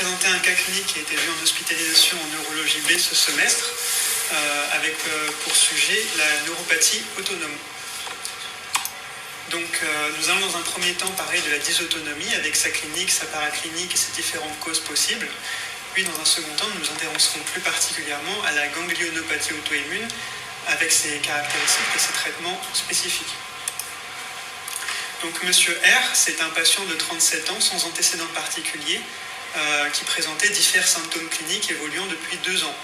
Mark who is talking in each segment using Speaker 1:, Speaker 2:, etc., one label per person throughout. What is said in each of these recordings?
Speaker 1: présenter un cas clinique qui a été vu en hospitalisation en neurologie B ce semestre, avec pour sujet la neuropathie autonome. Donc nous allons dans un premier temps parler de la dysautonomie avec sa clinique, sa paraclinique et ses différentes causes possibles. Puis dans un second temps, nous nous intéresserons plus particulièrement à la ganglionopathie auto-immune avec ses caractéristiques et ses traitements spécifiques. Donc Monsieur R, c'est un patient de 37 ans sans antécédents particuliers qui présentait divers symptômes cliniques évoluant depuis 2 ans.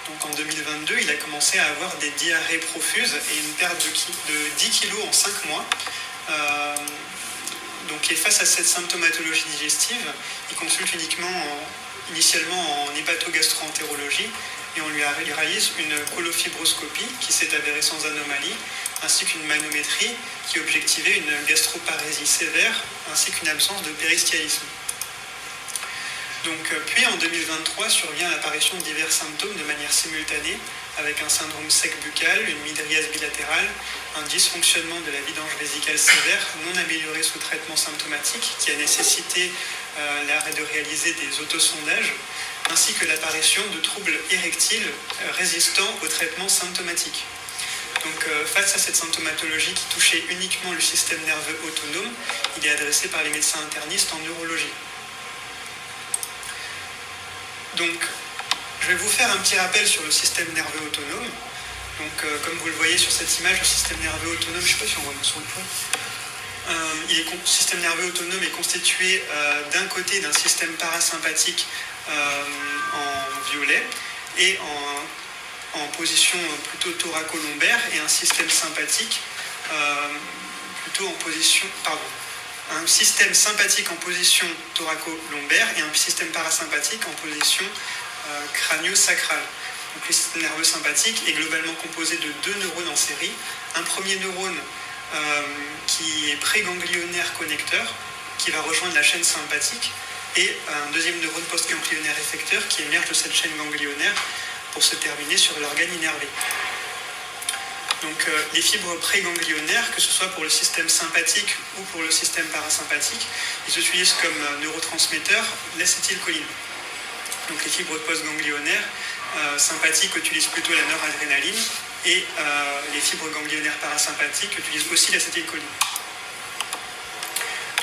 Speaker 1: Donc en 2022, il a commencé à avoir des diarrhées profuses et une perte de 10 kg en 5 mois. Donc face à cette symptomatologie digestive, il consulte initialement en hépatogastro-entérologie et on lui réalise une colofibroscopie qui s'est avérée sans anomalie, ainsi qu'une manométrie qui objectivait une gastroparésie sévère ainsi qu'une absence de péristialisme. Donc, puis en 2023 survient l'apparition de divers symptômes de manière simultanée, avec un syndrome sec buccal, une midriase bilatérale, un dysfonctionnement de la vidange vésicale sévère non amélioré sous traitement symptomatique qui a nécessité de réaliser des autosondages, ainsi que l'apparition de troubles érectiles résistants au traitement symptomatique. Donc face à cette symptomatologie qui touchait uniquement le système nerveux autonome, il est adressé par les médecins internistes en neurologie. Donc, je vais vous faire un petit rappel sur le système nerveux autonome. Donc, comme vous le voyez sur cette image, le système nerveux autonome, je ne sais pas si on voit sur le point. Le système nerveux autonome est constitué d'un côté d'un système parasympathique en violet et en position plutôt thoraco-lombaire et un système sympathique plutôt en position... un système sympathique en position thoraco-lombaire et un système parasympathique en position crânio-sacrale. Donc le système nerveux sympathique est globalement composé de 2 neurones en série. Un premier neurone qui est préganglionnaire connecteur, qui va rejoindre la chaîne sympathique, et un deuxième neurone postganglionnaire effecteur qui émerge de cette chaîne ganglionnaire pour se terminer sur l'organe innervé. Donc les fibres préganglionnaires, que ce soit pour le système sympathique ou pour le système parasympathique, ils utilisent comme neurotransmetteur l'acétylcholine. Donc les fibres postganglionnaires sympathiques utilisent plutôt la noradrénaline et les fibres ganglionnaires parasympathiques utilisent aussi l'acétylcholine.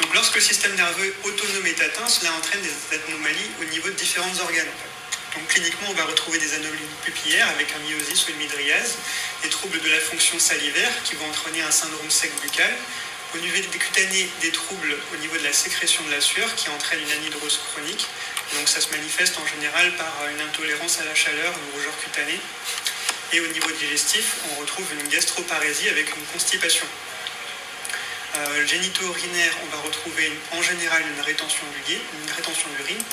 Speaker 1: Donc lorsque le système nerveux autonome est atteint, cela entraîne des anomalies au niveau de différents organes. Donc cliniquement, on va retrouver des anomalies pupillaires avec un myosis ou une midriase, des troubles de la fonction salivaire qui vont entraîner un syndrome sec buccal, au niveau des cutanés, des troubles au niveau de la sécrétion de la sueur qui entraîne une anhydrose chronique. Donc ça se manifeste en général par une intolérance à la chaleur, une rougeur cutanée. Et au niveau digestif, on retrouve une gastroparésie avec une constipation. Génito-urinaire, on va retrouver en général une rétention d'urine.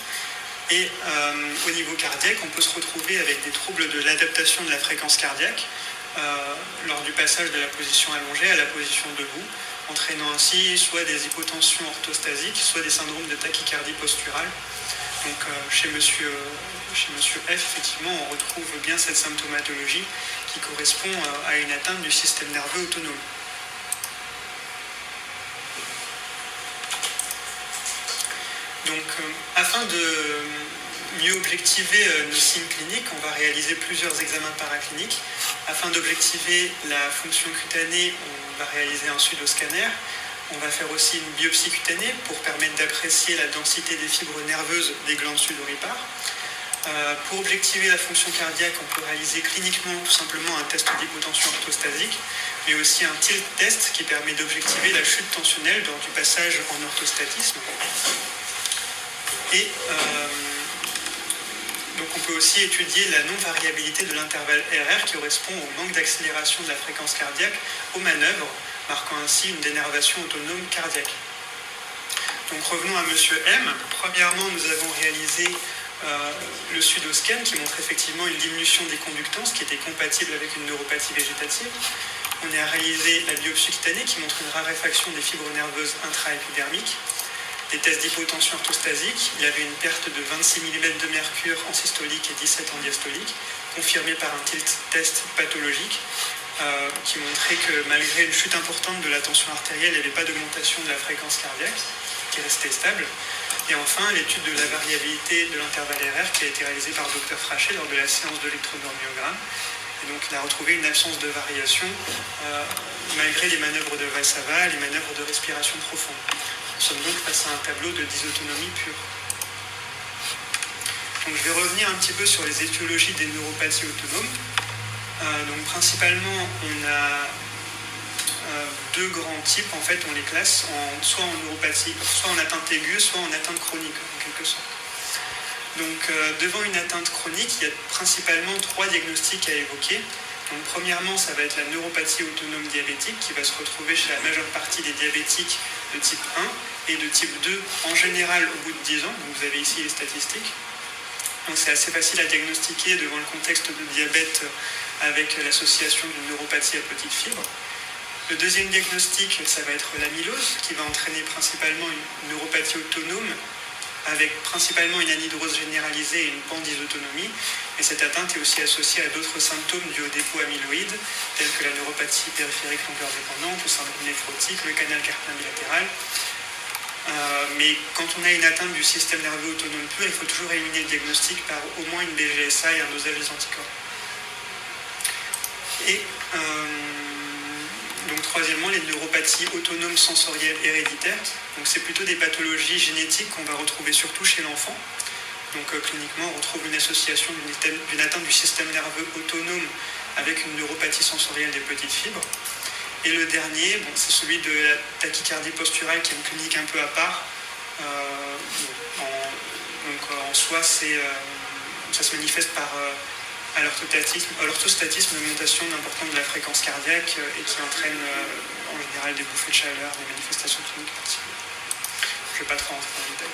Speaker 1: Et au niveau cardiaque, on peut se retrouver avec des troubles de l'adaptation de la fréquence cardiaque lors du passage de la position allongée à la position debout, entraînant ainsi soit des hypotensions orthostasiques, soit des syndromes de tachycardie posturale. Donc chez monsieur F, effectivement, on retrouve bien cette symptomatologie qui correspond à une atteinte du système nerveux autonome. Donc, afin de mieux objectiver nos signes cliniques, on va réaliser plusieurs examens paracliniques. Afin d'objectiver la fonction cutanée, on va réaliser un pseudoscanner. On va faire aussi une biopsie cutanée pour permettre d'apprécier la densité des fibres nerveuses des glandes sudoripares. Pour objectiver la fonction cardiaque, on peut réaliser cliniquement tout simplement un test d'hypotension orthostasique, mais aussi un tilt test qui permet d'objectiver la chute tensionnelle lors du passage en orthostatisme. Et donc on peut aussi étudier la non-variabilité de l'intervalle RR qui correspond au manque d'accélération de la fréquence cardiaque aux manœuvres, marquant ainsi une dénervation autonome cardiaque. Donc revenons à Monsieur M. Premièrement, nous avons réalisé le pseudoscan qui montre effectivement une diminution des conductances qui était compatible avec une neuropathie végétative. On a réalisé la biopsie cutanée qui montre une raréfaction des fibres nerveuses intra-épidermiques. Des tests d'hypotension orthostasique, il y avait une perte de 26 mm de mercure en systolique et 17 en diastolique, confirmée par un tilt test pathologique qui montrait que malgré une chute importante de la tension artérielle, il n'y avait pas d'augmentation de la fréquence cardiaque, qui restait stable. Et enfin, l'étude de la variabilité de l'intervalle RR qui a été réalisée par Dr Frachet lors de la séance d'électroneuromyogramme. Et donc il a retrouvé une absence de variation malgré les manœuvres de Valsalva, les manœuvres de respiration profonde. Nous sommes donc face à un tableau de dysautonomie pure. Donc je vais revenir un petit peu sur les étiologies des neuropathies autonomes. Donc principalement, on a deux grands types, en fait, on les classe soit en neuropathie, soit en atteinte aiguë, soit en atteinte chronique, en quelque sorte. Donc, devant une atteinte chronique, il y a principalement trois diagnostics à évoquer. Donc, premièrement, ça va être la neuropathie autonome diabétique qui va se retrouver chez la majeure partie des diabétiques de type 1 et de type 2 en général au bout de 10 ans. Donc, vous avez ici les statistiques. Donc, c'est assez facile à diagnostiquer devant le contexte de diabète avec l'association d'une neuropathie à petite fibre. Le deuxième diagnostic, ça va être l'amylose, qui va entraîner principalement une neuropathie autonome, avec principalement une anhydrose généralisée et une pandysautonomie. Et cette atteinte est aussi associée à d'autres symptômes dus au dépôt amyloïde, tels que la neuropathie périphérique longueur dépendante, le syndrome néphrotique, le canal carpien bilatéral. Mais quand on a une atteinte du système nerveux autonome pur, il faut toujours éliminer le diagnostic par au moins une BGSA et un dosage des anticorps. Et donc troisièmement, les neuropathies autonomes sensorielles héréditaires. Donc c'est plutôt des pathologies génétiques qu'on va retrouver surtout chez l'enfant. Donc cliniquement, on retrouve une association d'une atteinte du système nerveux autonome avec une neuropathie sensorielle des petites fibres. Et le dernier, c'est celui de la tachycardie posturale qui est une clinique un peu à part. En soi, ça se manifeste par à l'orthostatisme, augmentation importante de la fréquence cardiaque et qui entraîne en général des bouffées de chaleur, des manifestations cliniques particulières. Je ne vais pas trop rentrer dans le détail.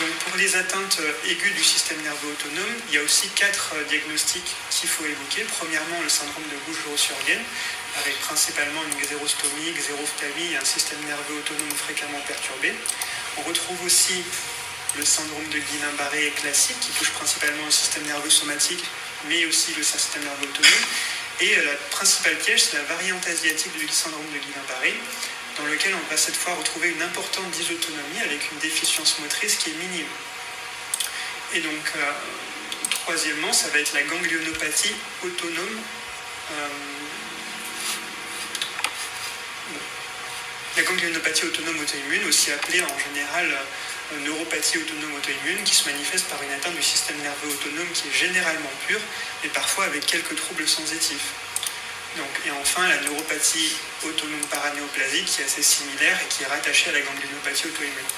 Speaker 1: Donc pour les atteintes aiguës du système nerveux autonome, il y a aussi 4 diagnostics qu'il faut évoquer. Premièrement, le syndrome de Gauche-Surgen, avec principalement une xérostomie, xérophtalmie et un système nerveux autonome fréquemment perturbé. On retrouve aussi le syndrome de Guillain-Barré classique, qui touche principalement le système nerveux somatique, mais aussi le système nerveux autonome. Et la principale piège, c'est la variante asiatique du syndrome de Guillain-Barré, dans lequel on va cette fois retrouver une importante dysautonomie avec une déficience motrice qui est minime. Et donc, troisièmement, ça va être la ganglionopathie autonome. La ganglionopathie autonome auto-immune, aussi appelée en général neuropathie autonome auto-immune, qui se manifeste par une atteinte du système nerveux autonome qui est généralement pure, mais parfois avec quelques troubles sensitifs. Donc, et enfin, la neuropathie autonome paranéoplasique, qui est assez similaire et qui est rattachée à la ganglionopathie auto-immune.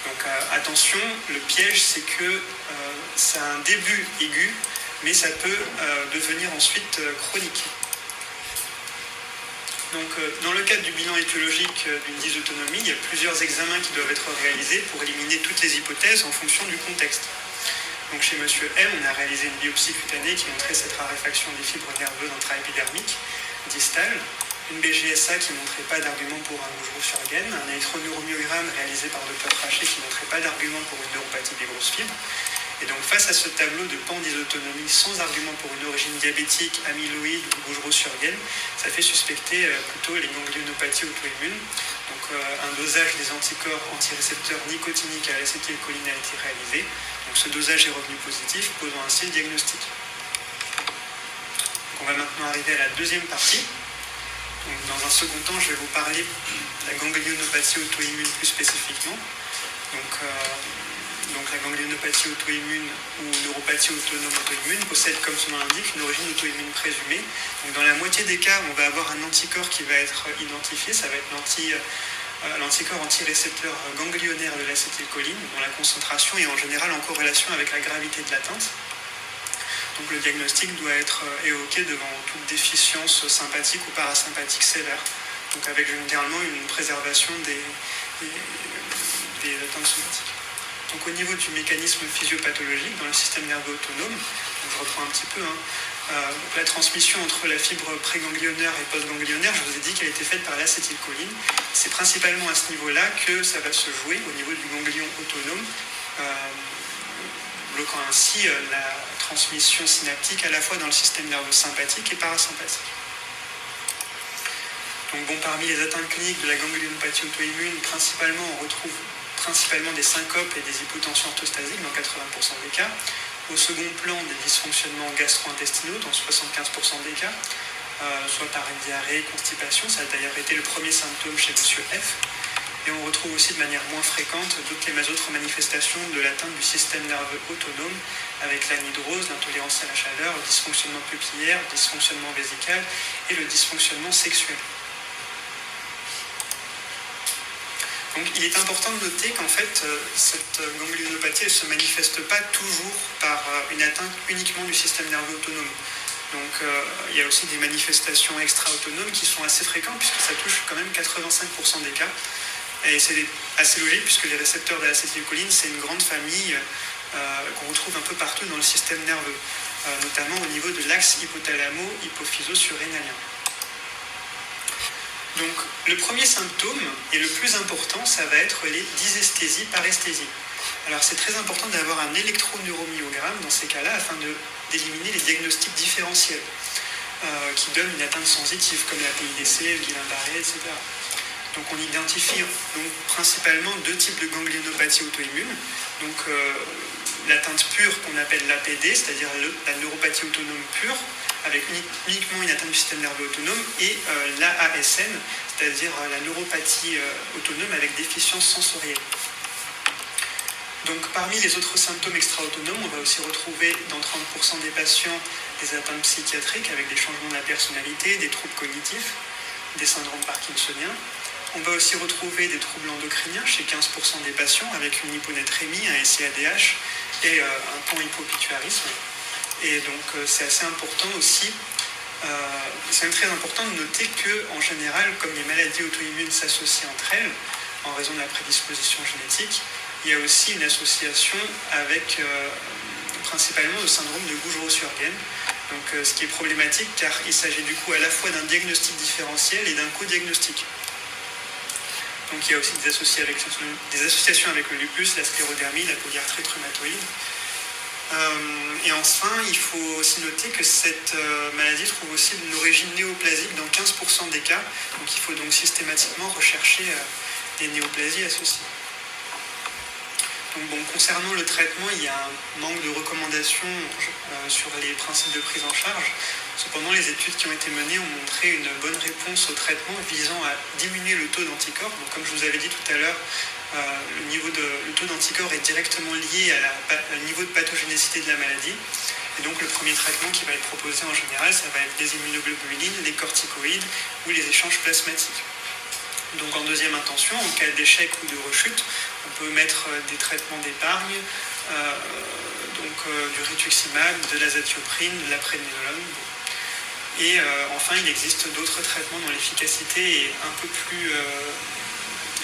Speaker 1: Donc attention, le piège, c'est que ça a un début aigu, mais ça peut devenir ensuite chronique. Donc, dans le cadre du bilan étiologique d'une dysautonomie, il y a plusieurs examens qui doivent être réalisés pour éliminer toutes les hypothèses en fonction du contexte. Donc, chez M. M, on a réalisé une biopsie cutanée qui montrait cette raréfaction des fibres nerveuses intraépidermiques distales, une BGSA qui ne montrait pas d'argument pour un Gauche-Surgen, un électroneuromyogramme réalisé par Dr Frachet qui ne montrait pas d'argument pour une neuropathie des grosses fibres. Et donc face à ce tableau de pandysautonomie sans argument pour une origine diabétique, amyloïde ou Gauche-Surgen, ça fait suspecter plutôt les ganglionopathies auto-immunes. Donc un dosage des anticorps antirécepteurs nicotiniques à l'acétylcholine a été réalisé. Donc ce dosage est revenu positif, posant ainsi le diagnostic. Donc, on va maintenant arriver à la deuxième partie. Donc, dans un second temps, je vais vous parler de la ganglionopathie auto-immune plus spécifiquement. Donc la ganglionopathie auto-immune ou neuropathie autonome auto-immune possède, comme son nom l'indique, une origine auto-immune présumée. Donc dans la moitié des cas, on va avoir un anticorps qui va être identifié, ça va être l'anticorps antirécepteur ganglionnaire de l'acétylcholine, dont la concentration est en général en corrélation avec la gravité de l'atteinte. Donc le diagnostic doit être évoqué devant toute déficience sympathique ou parasympathique sévère, donc avec généralement une préservation des atteintes somatiques. Donc au niveau du mécanisme physiopathologique dans le système nerveux autonome, je reprends un petit peu, la transmission entre la fibre préganglionnaire et postganglionnaire, je vous ai dit qu'elle était faite par l'acétylcholine. C'est principalement à ce niveau-là que ça va se jouer au niveau du ganglion autonome, bloquant ainsi la transmission synaptique à la fois dans le système nerveux sympathique et parasympathique. Donc parmi les atteintes cliniques de la ganglionopathie auto-immune, principalement on retrouve principalement des syncopes et des hypotensions orthostasiques dans 80% des cas. Au second plan, des dysfonctionnements gastro-intestinaux dans 75% des cas, soit par une diarrhée, constipation. Ça a d'ailleurs été le premier symptôme chez Monsieur F. Et on retrouve aussi de manière moins fréquente toutes les autres manifestations de l'atteinte du système nerveux autonome, avec l'anhydrose, l'intolérance à la chaleur, le dysfonctionnement pupillaire, le dysfonctionnement vésical et le dysfonctionnement sexuel. Donc il est important de noter qu'en fait, cette ganglionopathie ne se manifeste pas toujours par une atteinte uniquement du système nerveux autonome. Donc il y a aussi des manifestations extra-autonomes qui sont assez fréquentes puisque ça touche quand même 85% des cas. Et c'est assez logique puisque les récepteurs de l'acétylcholine, c'est une grande famille qu'on retrouve un peu partout dans le système nerveux, notamment au niveau de l'axe hypothalamo-hypophyso-surrénalien. Donc le premier symptôme et le plus important, ça va être les dysesthésies paresthésies. Alors c'est très important d'avoir un électroneuromyogramme dans ces cas-là afin d'éliminer les diagnostics différentiels qui donnent une atteinte sensitive comme la PIDC, le Guillain-Barré, etc. Donc on identifie donc, principalement deux types de ganglionopathie auto-immune. Donc l'atteinte pure qu'on appelle l'APD, c'est-à-dire la neuropathie autonome pure, avec uniquement une atteinte du système nerveux autonome, et l'AASN, c'est-à-dire la neuropathie autonome avec déficience sensorielle. Donc parmi les autres symptômes extra-autonomes, on va aussi retrouver dans 30% des patients des atteintes psychiatriques avec des changements de la personnalité, des troubles cognitifs, des syndromes parkinsoniens. On va aussi retrouver des troubles endocriniens chez 15% des patients avec une hyponatrémie, un SIADH et un panhypopituarisme. Et donc c'est assez important aussi, c'est très important de noter qu'en général, comme les maladies auto-immunes s'associent entre elles, en raison de la prédisposition génétique, il y a aussi une association avec principalement le syndrome de Gougerot-Surguenne. Donc ce qui est problématique car il s'agit du coup à la fois d'un diagnostic différentiel et d'un co-diagnostic. Donc il y a aussi des associations avec le lupus, la sclérodermie, la polyarthrite rhumatoïde. Et enfin, il faut aussi noter que cette maladie trouve aussi une origine néoplasique dans 15% des cas. Donc il faut donc systématiquement rechercher des néoplasies associées. Donc, bon, concernant le traitement, il y a un manque de recommandations sur les principes de prise en charge. Cependant, les études qui ont été menées ont montré une bonne réponse au traitement visant à diminuer le taux d'anticorps. Donc, comme je vous avais dit tout à l'heure, le taux d'anticorps est directement lié au niveau de pathogénicité de la maladie. Et donc, le premier traitement qui va être proposé en général, ça va être les immunoglobulines, les corticoïdes ou les échanges plasmatiques. Donc en deuxième intention, en cas d'échec ou de rechute, on peut mettre des traitements d'épargne, du rituximab, de l'azatioprine, de la prédnisolone. Et enfin, il existe d'autres traitements dont l'efficacité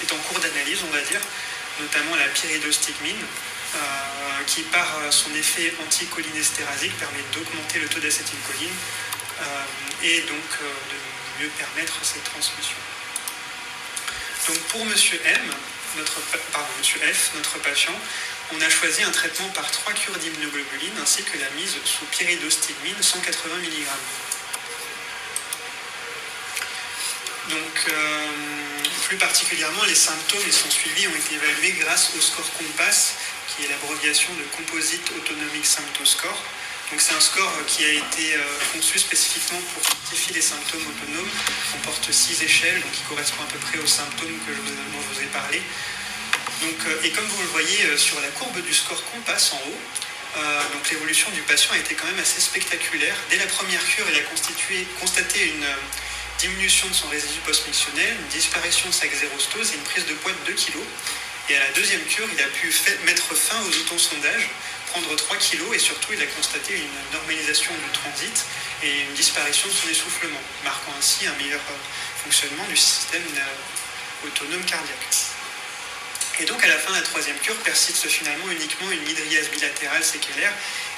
Speaker 1: est en cours d'analyse, on va dire, notamment la pyridostigmine, qui par son effet anticholinestérasique permet d'augmenter le taux d'acétylcholine et donc de mieux permettre cette transmission. Donc pour Monsieur F, notre patient, on a choisi un traitement par 3 cures d'immunoglobuline ainsi que la mise sous pyridostigmine 180 mg. Donc plus particulièrement, les symptômes et son suivi ont été évalués grâce au score COMPASS, qui est l'abréviation de Composite Autonomic Symptom Score. Donc c'est un score qui a été conçu spécifiquement pour quantifier les symptômes autonomes. Il comporte 6 échelles, donc qui correspond à peu près aux symptômes dont je vous ai parlé. Donc, et comme vous le voyez sur la courbe du score COMPASS en haut, donc l'évolution du patient a été quand même assez spectaculaire. Dès la première cure, il a constaté une diminution de son résidu post-mictionnel, une disparition de sa xérostose et une prise de poids de 2 kg. Et à la deuxième cure, il a pu mettre fin aux autosondages, prendre 3 kg et surtout il a constaté une normalisation du transit et une disparition de son essoufflement, marquant ainsi un meilleur fonctionnement du système autonome cardiaque. Et donc à la fin de la troisième cure persiste finalement uniquement une mydriase bilatérale séquelaire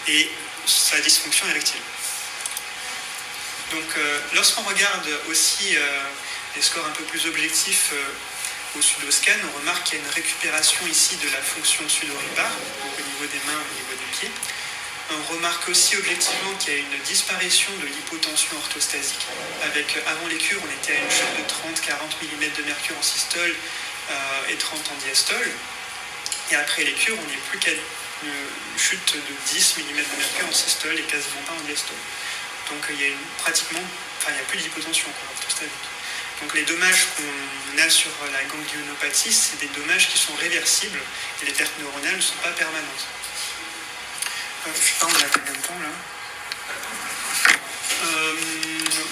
Speaker 1: et sa dysfonction érectile. Donc lorsqu'on regarde aussi les scores un peu plus objectifs au sudoscan, on remarque qu'il y a une récupération ici de la fonction sudoripare, donc au niveau des mains, au niveau des pieds. On remarque aussi objectivement qu'il y a une disparition de l'hypotension orthostasique. Avant les cures, on était à une chute de 30-40 mm de mercure en systole et 30 en diastole. Et après les cures, on n'est plus qu'à une chute de 10 mm de mercure en systole et quasiment pas en diastole. Donc il y a il n'y a plus d'hypotension orthostasique. Donc les dommages qu'on a sur la ganglionopathie, c'est des dommages qui sont réversibles et les pertes neuronales ne sont pas permanentes. Je sais pas, on a combien de temps là?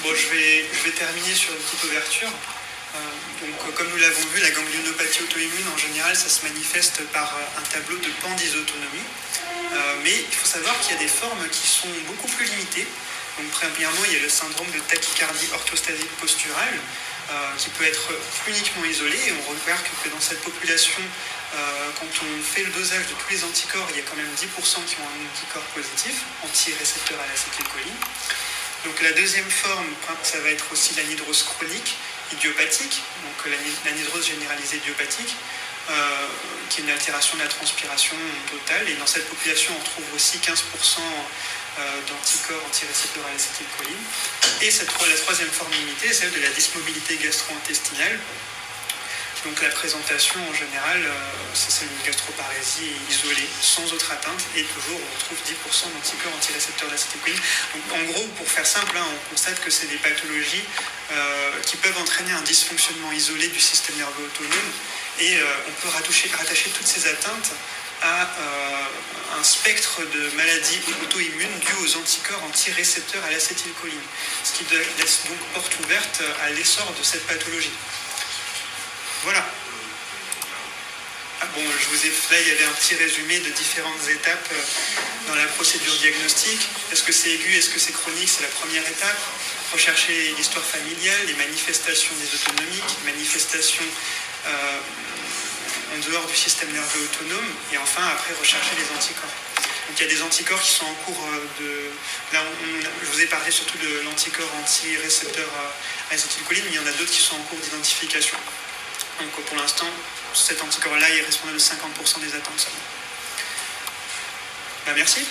Speaker 1: Je vais terminer sur une petite ouverture. Donc, comme nous l'avons vu, la ganglionopathie auto-immune, en général, ça se manifeste par un tableau de pandysautonomie. Mais il faut savoir qu'il y a des formes qui sont beaucoup plus limitées. Donc, premièrement, il y a le syndrome de tachycardie orthostasique posturale, qui peut être uniquement isolé. Et on remarque que dans cette population, quand on fait le dosage de tous les anticorps, il y a quand même 10% qui ont un anticorps positif, anti-récepteur à l'acétylcholine. Donc la deuxième forme, ça va être aussi l'anhydrose chronique idiopathique, donc l'anhydrose généralisée idiopathique, qui est une altération de la transpiration totale. Et dans cette population, on trouve aussi 15% d'anticorps antirécepteurs à l'acétylcholine. Et la troisième forme limitée, celle de la dysmobilité gastro-intestinale. Donc la présentation en général, c'est une gastroparésie isolée, sans autre atteinte, et toujours on retrouve 10% d'anticorps antirécepteurs d'acétylcholine. Donc en gros, pour faire simple, on constate que c'est des pathologies qui peuvent entraîner un dysfonctionnement isolé du système nerveux autonome, et on peut rattacher toutes ces atteintes à un spectre de maladies auto-immunes dues aux anticorps antirécepteurs à l'acétylcholine, ce qui laisse donc porte ouverte à l'essor de cette pathologie. Voilà. Là, il y avait un petit résumé de différentes étapes dans la procédure diagnostique. Est-ce que c'est aigu, est-ce que c'est chronique? C'est la première étape. Rechercher l'histoire familiale, les manifestations dysautonomiques, les manifestations en dehors du système nerveux autonome. Et enfin, après, rechercher les anticorps. Donc il y a des anticorps qui sont en cours de... Là, je vous ai parlé surtout de l'anticorps anti-récepteur à l'acétylcholine, mais il y en a d'autres qui sont en cours d'identification. Donc pour l'instant, cet anticorps-là est responsable de 50% des atteintes seulement. Merci.